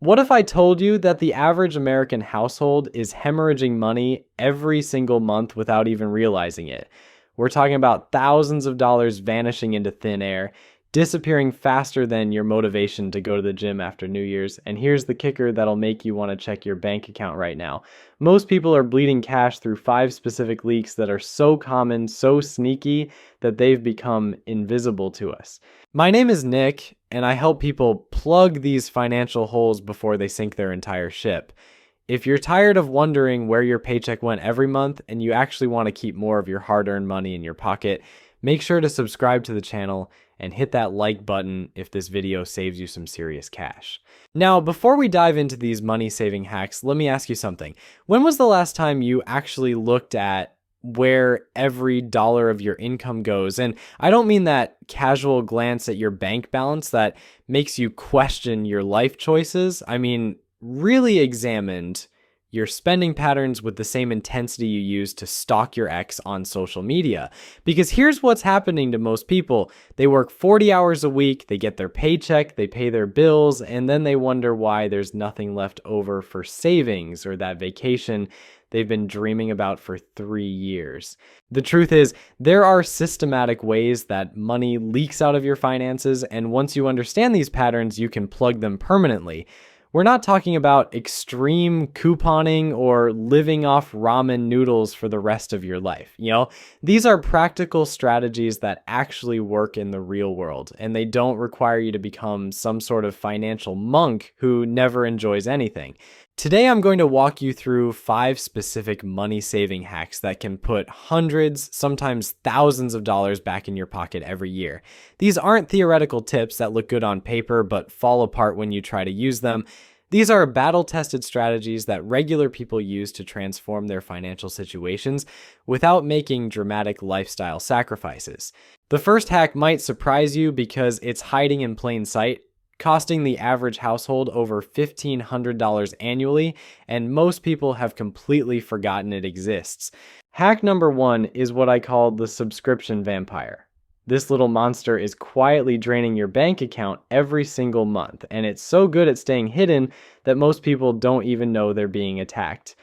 What if I told you that the average American household is hemorrhaging money every single month without even realizing it? We're talking about thousands of dollars vanishing into thin air, disappearing faster than your motivation to go to the gym after New Year's. And here's the kicker that'll make you want to check your bank account right now. Most people are bleeding cash through 5 specific leaks that are so common, so sneaky, that they've become invisible to us. My name is Nick, and I help people plug these financial holes before they sink their entire ship. If you're tired of wondering where your paycheck went every month and you actually want to keep more of your hard-earned money in your pocket, make sure to subscribe to the channel and hit that like button if this video saves you some serious cash. Now, before we dive into these money-saving hacks, let me ask you something. When was the last time you actually looked at where every dollar of your income goes? And I don't mean that casual glance at your bank balance that makes you question your life choices. I mean, really examined your spending patterns with the same intensity you use to stalk your ex on social media. Because here's what's happening to most people. They work 40 hours a week, they get their paycheck, they pay their bills, and then they wonder why there's nothing left over for savings or that vacation they've been dreaming about for 3 years. The truth is, there are systematic ways that money leaks out of your finances, and once you understand these patterns, you can plug them permanently. We're not talking about extreme couponing or living off ramen noodles for the rest of your life. These are practical strategies that actually work in the real world, and they don't require you to become some sort of financial monk who never enjoys anything. Today, I'm going to walk you through 5 specific money-saving hacks that can put hundreds, sometimes thousands of dollars back in your pocket every year. These aren't theoretical tips that look good on paper but fall apart when you try to use them. These are battle-tested strategies that regular people use to transform their financial situations without making dramatic lifestyle sacrifices. The first hack might surprise you because it's hiding in plain sight, costing the average household over $1,500 annually, and most people have completely forgotten it exists. Hack number 1 is what I call the subscription vampire. This little monster is quietly draining your bank account every single month, and it's so good at staying hidden that most people don't even know they're being attacked.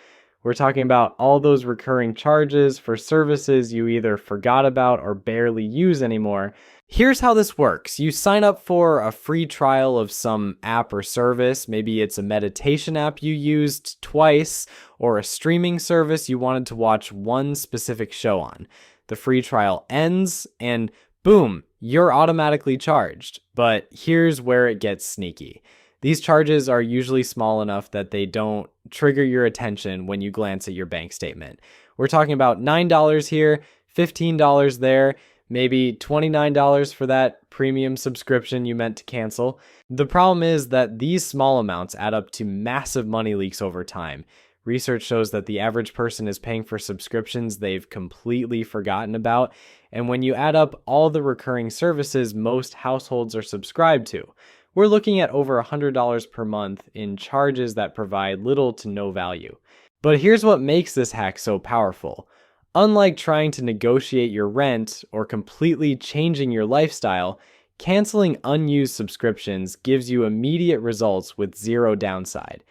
We're talking about all those recurring charges for services you either forgot about or barely use anymore. Here's how this works. You sign up for a free trial of some app or service. Maybe it's a meditation app you used twice, or a streaming service you wanted to watch one specific show on. The free trial ends, and boom, you're automatically charged. But here's where it gets sneaky. These charges are usually small enough that they don't trigger your attention when you glance at your bank statement. We're talking about $9 here, $15 there, maybe $29 for that premium subscription you meant to cancel. The problem is that these small amounts add up to massive money leaks over time. Research shows that the average person is paying for subscriptions they've completely forgotten about, and when you add up all the recurring services most households are subscribed to, we're looking at over $100 per month in charges that provide little to no value. But here's what makes this hack so powerful. Unlike trying to negotiate your rent or completely changing your lifestyle, canceling unused subscriptions gives you immediate results with zero downside.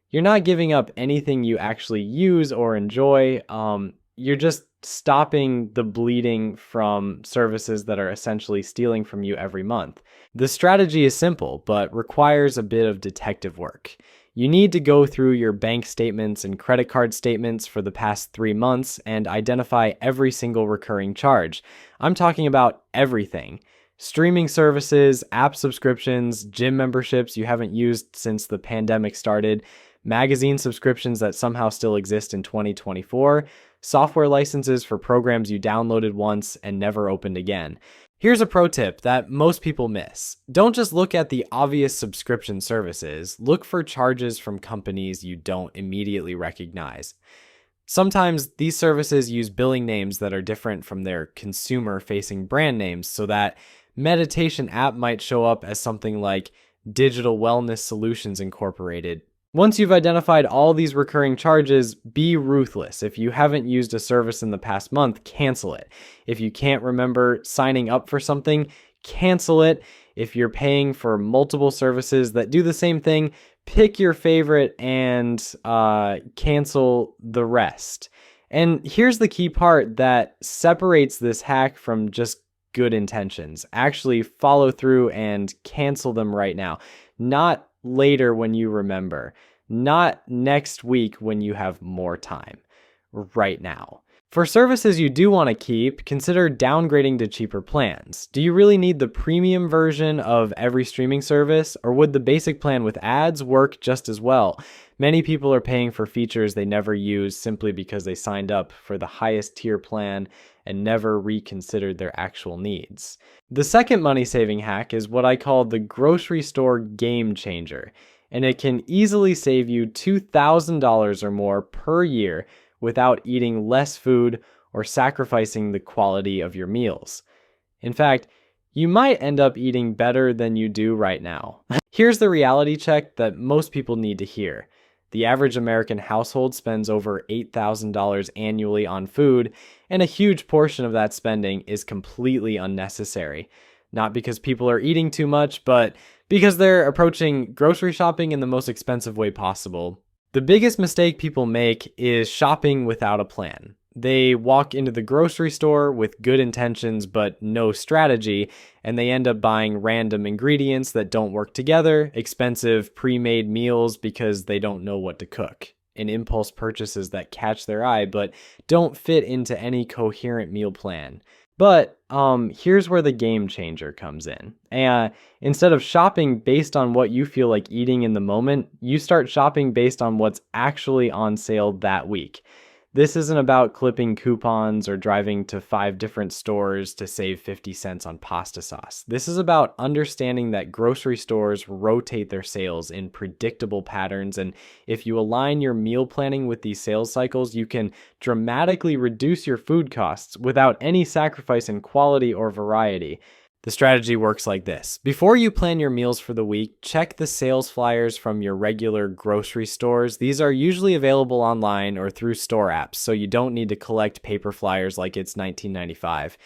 You're not giving up anything you actually use or enjoy. You're just stopping the bleeding from services that are essentially stealing from you every month. The strategy is simple, but requires a bit of detective work. You need to go through your bank statements and credit card statements for the past 3 months and identify every single recurring charge. I'm talking about everything. Streaming services, app subscriptions, gym memberships you haven't used since the pandemic started, magazine subscriptions that somehow still exist in 2024, software licenses for programs you downloaded once and never opened again. Here's a pro tip that most people miss. Don't just look at the obvious subscription services. Look for charges from companies you don't immediately recognize. Sometimes these services use billing names that are different from their consumer-facing brand names, so that meditation app might show up as something like Digital Wellness Solutions Incorporated. Once you've identified all these recurring charges, be ruthless. If you haven't used a service in the past month, cancel it. If you can't remember signing up for something, cancel it. If you're paying for multiple services that do the same thing, pick your favorite and cancel the rest. And here's the key part that separates this hack from just good intentions. Actually follow through and cancel them right now. Not later when you remember. Not next week when you have more time. Right now. For services you do want to keep, consider downgrading to cheaper plans. Do you really need the premium version of every streaming service, or would the basic plan with ads work just as well? Many people are paying for features they never use simply because they signed up for the highest tier plan and never reconsidered their actual needs. The second money-saving hack is what I call the grocery store game changer, and it can easily save you $2,000 or more per year without eating less food or sacrificing the quality of your meals. In fact, you might end up eating better than you do right now. Here's the reality check that most people need to hear. The average American household spends over $8,000 annually on food, and a huge portion of that spending is completely unnecessary. Not because people are eating too much, but because they're approaching grocery shopping in the most expensive way possible. The biggest mistake people make is shopping without a plan. They walk into the grocery store with good intentions but no strategy, and they end up buying random ingredients that don't work together, expensive pre-made meals because they don't know what to cook, and impulse purchases that catch their eye but don't fit into any coherent meal plan. But here's where the game changer comes in. Instead of shopping based on what you feel like eating in the moment, you start shopping based on what's actually on sale that week. This isn't about clipping coupons or driving to 5 different stores to save 50 cents on pasta sauce. This is about understanding that grocery stores rotate their sales in predictable patterns, and if you align your meal planning with these sales cycles, you can dramatically reduce your food costs without any sacrifice in quality or variety. The strategy works like this. Before you plan your meals for the week, check the sales flyers from your regular grocery stores. These are usually available online or through store apps, so you don't need to collect paper flyers like it's 1995.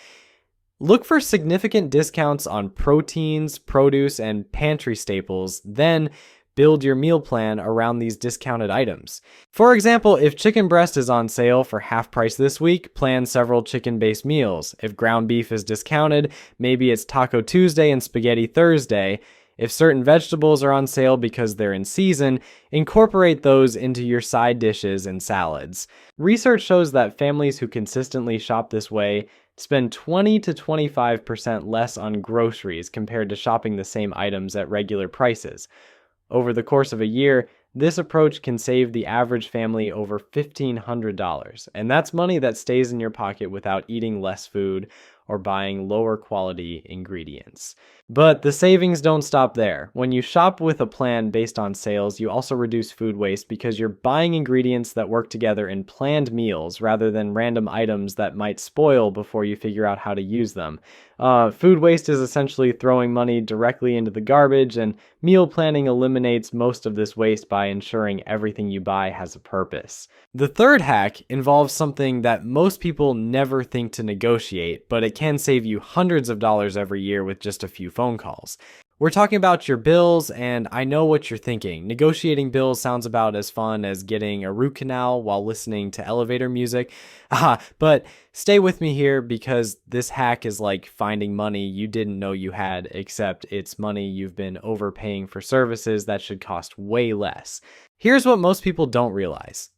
Look for significant discounts on proteins, produce, and pantry staples, then build your meal plan around these discounted items. For example, if chicken breast is on sale for half price this week, plan several chicken-based meals. If ground beef is discounted, maybe it's Taco Tuesday and Spaghetti Thursday. If certain vegetables are on sale because they're in season, incorporate those into your side dishes and salads. Research shows that families who consistently shop this way spend 20 to 25% less on groceries compared to shopping the same items at regular prices. Over the course of a year, this approach can save the average family over $1,500, and that's money that stays in your pocket without eating less food or buying lower quality ingredients. But the savings don't stop there. When you shop with a plan based on sales, you also reduce food waste because you're buying ingredients that work together in planned meals rather than random items that might spoil before you figure out how to use them. Food waste is essentially throwing money directly into the garbage, and meal planning eliminates most of this waste by ensuring everything you buy has a purpose. The third hack involves something that most people never think to negotiate, but it can save you hundreds of dollars every year with just a few phone calls. We're talking about your bills, and I know what you're thinking. Negotiating bills sounds about as fun as getting a root canal while listening to elevator music. But stay with me here because this hack is like finding money you didn't know you had, except it's money you've been overpaying for services that should cost way less. Here's what most people don't realize.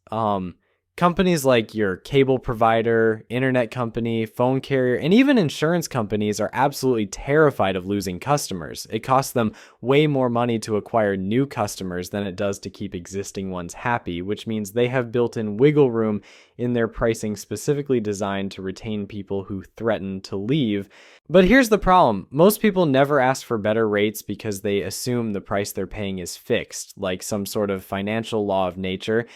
Companies like your cable provider, internet company, phone carrier, and even insurance companies are absolutely terrified of losing customers. It costs them way more money to acquire new customers than it does to keep existing ones happy, which means they have built-in wiggle room in their pricing specifically designed to retain people who threaten to leave. But here's the problem. Most people never ask for better rates because they assume the price they're paying is fixed, like some sort of financial law of nature.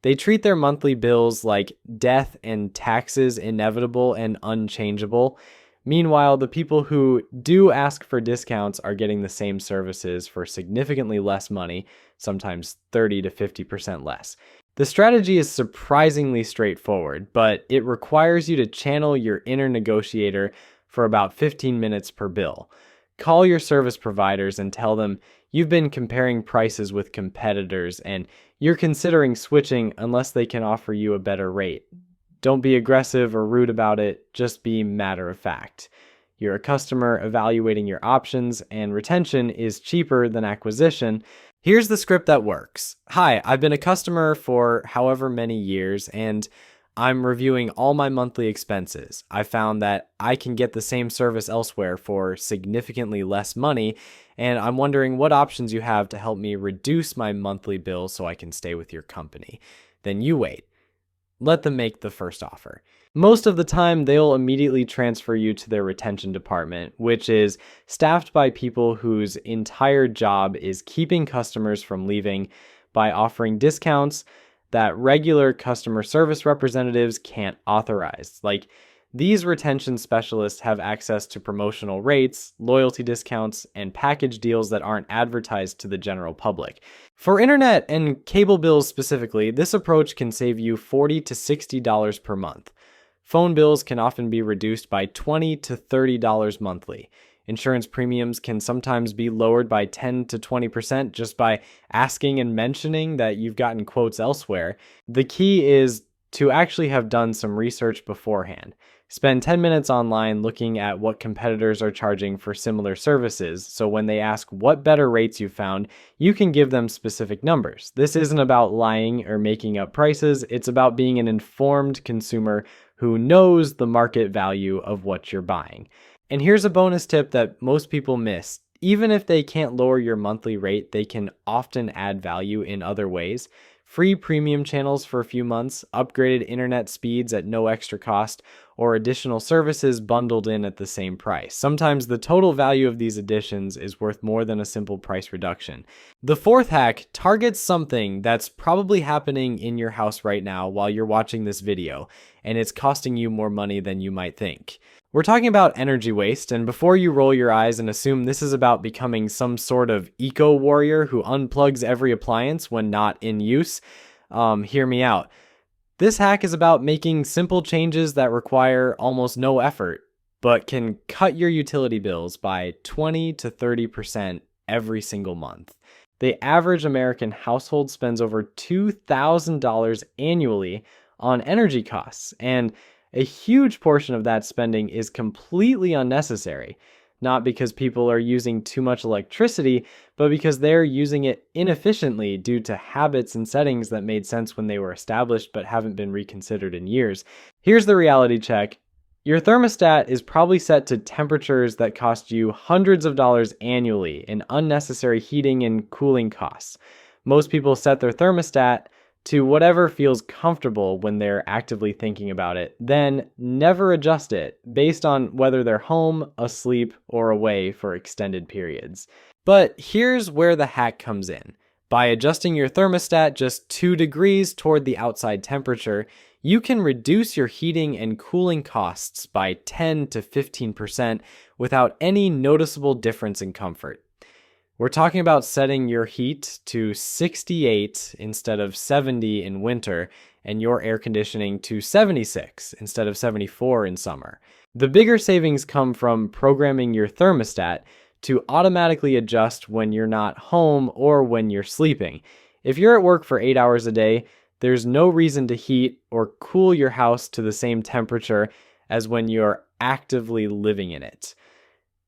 They treat their monthly bills like death and taxes inevitable and unchangeable. Meanwhile, the people who do ask for discounts are getting the same services for significantly less money, sometimes 30 to 50% less. The strategy is surprisingly straightforward, but it requires you to channel your inner negotiator for about 15 minutes per bill. Call your service providers and tell them you've been comparing prices with competitors and you're considering switching unless they can offer you a better rate. Don't be aggressive or rude about it, just be matter of fact. You're a customer evaluating your options, and retention is cheaper than acquisition. Here's the script that works. Hi, I've been a customer for however many years, and I'm reviewing all my monthly expenses. I found that I can get the same service elsewhere for significantly less money, and I'm wondering what options you have to help me reduce my monthly bill so I can stay with your company. Then you wait. Let them make the first offer. Most of the time, they'll immediately transfer you to their retention department, which is staffed by people whose entire job is keeping customers from leaving by offering discounts that regular customer service representatives can't authorize. Like, these retention specialists have access to promotional rates, loyalty discounts, and package deals that aren't advertised to the general public. For internet and cable bills specifically, this approach can save you $40 to $60 per month. Phone bills can often be reduced by $20 to $30 monthly. Insurance premiums can sometimes be lowered by 10 to 20% just by asking and mentioning that you've gotten quotes elsewhere. The key is to actually have done some research beforehand. Spend 10 minutes online looking at what competitors are charging for similar services, so when they ask what better rates you found, you can give them specific numbers. This isn't about lying or making up prices, it's about being an informed consumer who knows the market value of what you're buying. And here's a bonus tip that most people miss. Even if they can't lower your monthly rate, they can often add value in other ways. Free premium channels for a few months, upgraded internet speeds at no extra cost, or additional services bundled in at the same price. Sometimes the total value of these additions is worth more than a simple price reduction. The fourth hack targets something that's probably happening in your house right now while you're watching this video, and it's costing you more money than you might think. We're talking about energy waste, and before you roll your eyes and assume this is about becoming some sort of eco-warrior who unplugs every appliance when not in use, hear me out. This hack is about making simple changes that require almost no effort, but can cut your utility bills by 20 to 30% every single month. The average American household spends over $2,000 annually on energy costs, and a huge portion of that spending is completely unnecessary, not because people are using too much electricity, but because they're using it inefficiently due to habits and settings that made sense when they were established but haven't been reconsidered in years. Here's the reality check. Your thermostat is probably set to temperatures that cost you hundreds of dollars annually in unnecessary heating and cooling costs. Most people set their thermostat to whatever feels comfortable when they're actively thinking about it, then never adjust it based on whether they're home, asleep, or away for extended periods. But here's where the hack comes in. By adjusting your thermostat just 2 degrees toward the outside temperature, you can reduce your heating and cooling costs by 10 to 15% without any noticeable difference in comfort. We're talking about setting your heat to 68 instead of 70 in winter, and your air conditioning to 76 instead of 74 in summer. The bigger savings come from programming your thermostat to automatically adjust when you're not home or when you're sleeping. If you're at work for 8 hours a day, there's no reason to heat or cool your house to the same temperature as when you're actively living in it.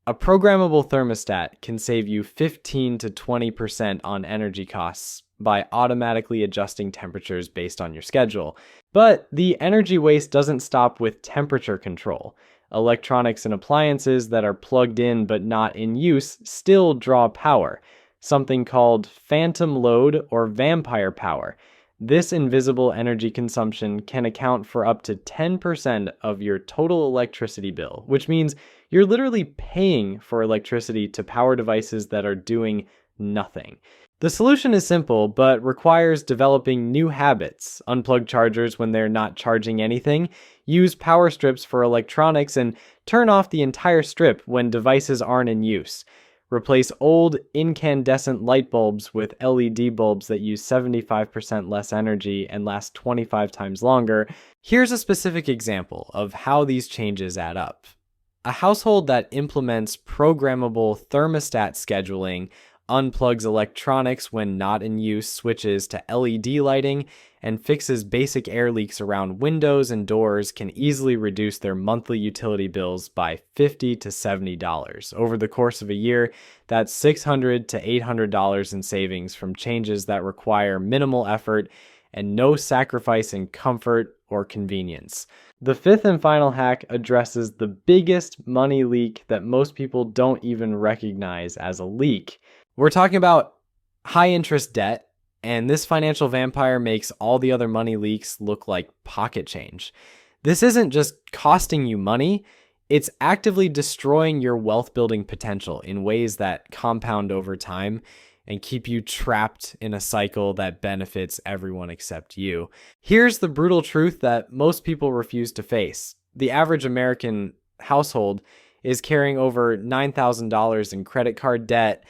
A programmable thermostat can save you 15 to 20% on energy costs by automatically adjusting temperatures based on your schedule. But the energy waste doesn't stop with temperature control. Electronics and appliances that are plugged in but not in use still draw power, something called phantom load or vampire power. This invisible energy consumption can account for up to 10% of your total electricity bill, which means you're literally paying for electricity to power devices that are doing nothing. The solution is simple, but requires developing new habits. Unplug chargers when they're not charging anything, use power strips for electronics, and turn off the entire strip when devices aren't in use. Replace old incandescent light bulbs with LED bulbs that use 75% less energy and last 25 times longer. Here's a specific example of how these changes add up. A household that implements programmable thermostat scheduling, unplugs electronics when not in use, switches to LED lighting, and fixes basic air leaks around windows and doors can easily reduce their monthly utility bills by $50 to $70. Over the course of a year, that's $600 to $800 in savings from changes that require minimal effort and no sacrifice in comfort or convenience. The fifth and final hack addresses the biggest money leak that most people don't even recognize as a leak. We're talking about high interest debt, and this financial vampire makes all the other money leaks look like pocket change. This isn't just costing you money, it's actively destroying your wealth building potential in ways that compound over time and keep you trapped in a cycle that benefits everyone except you. Here's the brutal truth that most people refuse to face. The average American household is carrying over $9,000 in credit card debt,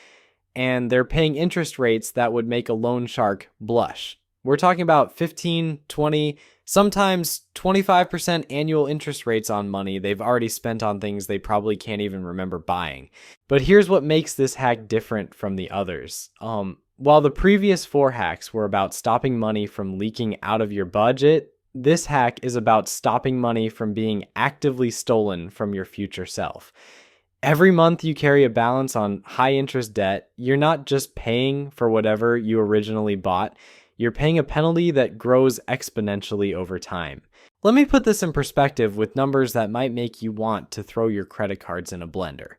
and they're paying interest rates that would make a loan shark blush. We're talking about 15, 20, sometimes 25% annual interest rates on money they've already spent on things they probably can't even remember buying. But here's what makes this hack different from the others. While the previous 4 hacks were about stopping money from leaking out of your budget, this hack is about stopping money from being actively stolen from your future self. Every month you carry a balance on high interest debt, you're not just paying for whatever you originally bought, you're paying a penalty that grows exponentially over time. Let me put this in perspective with numbers that might make you want to throw your credit cards in a blender.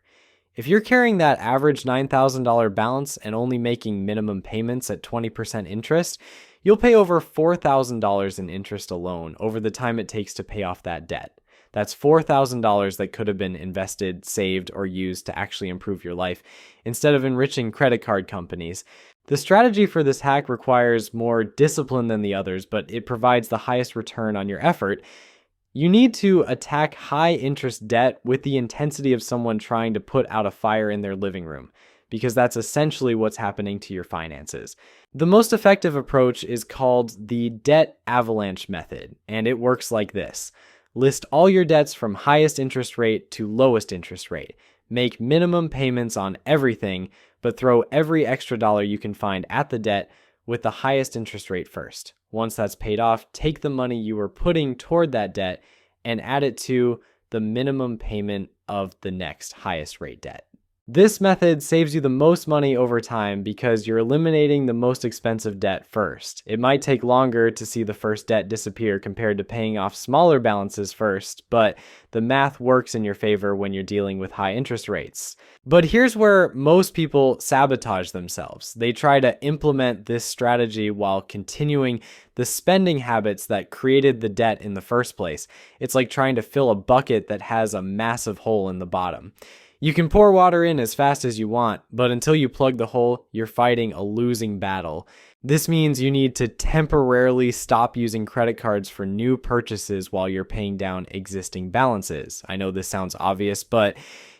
If you're carrying that average $9,000 balance and only making minimum payments at 20% interest, you'll pay over $4,000 in interest alone over the time it takes to pay off that debt. That's $4,000 that could have been invested, saved, or used to actually improve your life instead of enriching credit card companies. The strategy for this hack requires more discipline than the others, but it provides the highest return on your effort. You need to attack high interest debt with the intensity of someone trying to put out a fire in their living room, because that's essentially what's happening to your finances. The most effective approach is called the debt avalanche method, and it works like this. List all your debts from highest interest rate to lowest interest rate. Make minimum payments on everything, but throw every extra dollar you can find at the debt with the highest interest rate first. Once that's paid off, take the money you were putting toward that debt and add it to the minimum payment of the next highest rate debt. This method saves you the most money over time because you're eliminating the most expensive debt first. It might take longer to see the first debt disappear compared to paying off smaller balances first, but the math works in your favor when you're dealing with high interest rates. But here's where most people sabotage themselves. They try to implement this strategy while continuing the spending habits that created the debt in the first place. It's like trying to fill a bucket that has a massive hole in the bottom. You can pour water in as fast as you want, but until you plug the hole, you're fighting a losing battle. This means you need to temporarily stop using credit cards for new purchases while you're paying down existing balances. I know this sounds obvious, but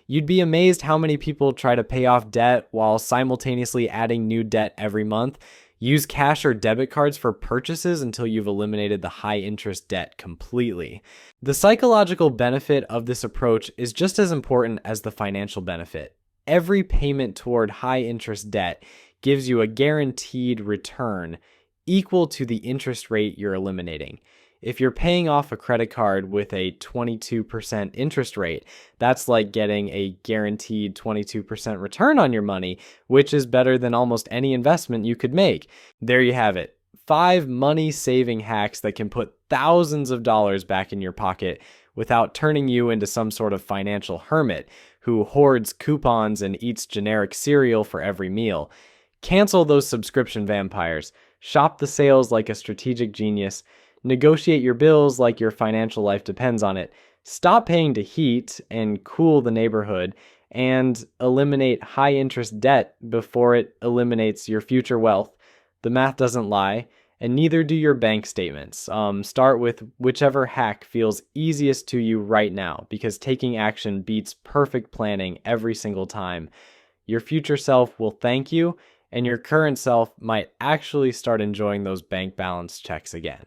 you'd be amazed how many people try to pay off debt while simultaneously adding new debt every month. Use cash or debit cards for purchases until you've eliminated the high interest debt completely. The psychological benefit of this approach is just as important as the financial benefit. Every payment toward high interest debt gives you a guaranteed return equal to the interest rate you're eliminating. If you're paying off a credit card with a 22% interest rate, that's like getting a guaranteed 22% return on your money, which is better than almost any investment you could make. There you have it. 5 money-saving hacks that can put thousands of dollars back in your pocket without turning you into some sort of financial hermit who hoards coupons and eats generic cereal for every meal. Cancel those subscription vampires. Shop the sales like a strategic genius. Negotiate your bills like your financial life depends on it. Stop paying to heat and cool the neighborhood, and eliminate high interest debt before it eliminates your future wealth. The math doesn't lie, and neither do your bank statements. Start with whichever hack feels easiest to you right now, because taking action beats perfect planning every single time. Your future self will thank you, and your current self might actually start enjoying those bank balance checks again.